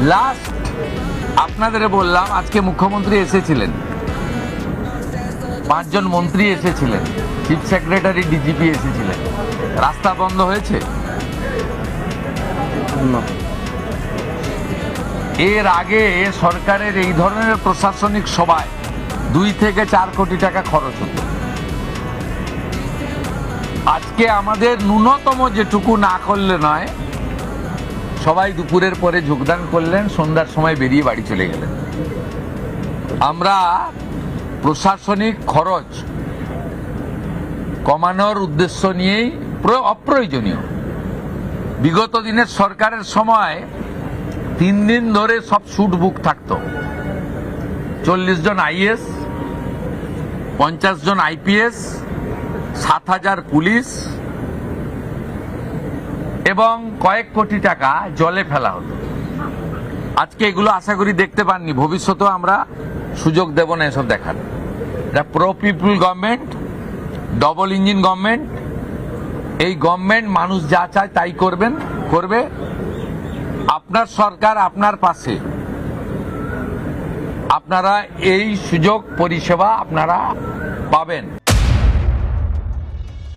Last আপনাদের বললাম, আজকে মুখ্যমন্ত্রী এসেছিলেন, 5 জন মন্ত্রী এসেছিলেন, চিফ সেক্রেটারি ডিজিপি এসেছিলেন। রাস্তা বন্ধ হয়েছে? এর আগে সরকারের এই ধরনের প্রশাসনিক সভায় 2 থেকে 4 কোটি টাকা খরচ হতো। আজকে আমাদের ন্যূনতম যেটুকু না করলে নয়, সবাই দুপুরের পরে যোগদান করলেন, সন্ধ্যার সময় বেরিয়ে বাড়ি চলে গেলেন। আমরা প্রশাসনিক খরচ কমানোর উদ্দেশ্য নিয়েই অপ্রয়োজনীয়। বিগত দিনের সরকারের সময় 3 দিন ধরে সব শুট বুক থাকতো। 40 জন আইএস, 50 জন আইপিএস, 7,000 পুলিশ এবং কয়েক কোটি টাকা জলে ফেলা হতো। আজকে এগুলো আশা করি দেখতে পাননি, ভবিষ্যতেও আমরা সুযোগ দেব না এসব দেখার। এটা pro people government, double engine government. এই গভর্নমেন্ট মানুষ যা চায় তাই করবে। আপনার সরকার আপনার পাশে, আপনারা এই সুযোগ পরিষেবা আপনারা পাবেন।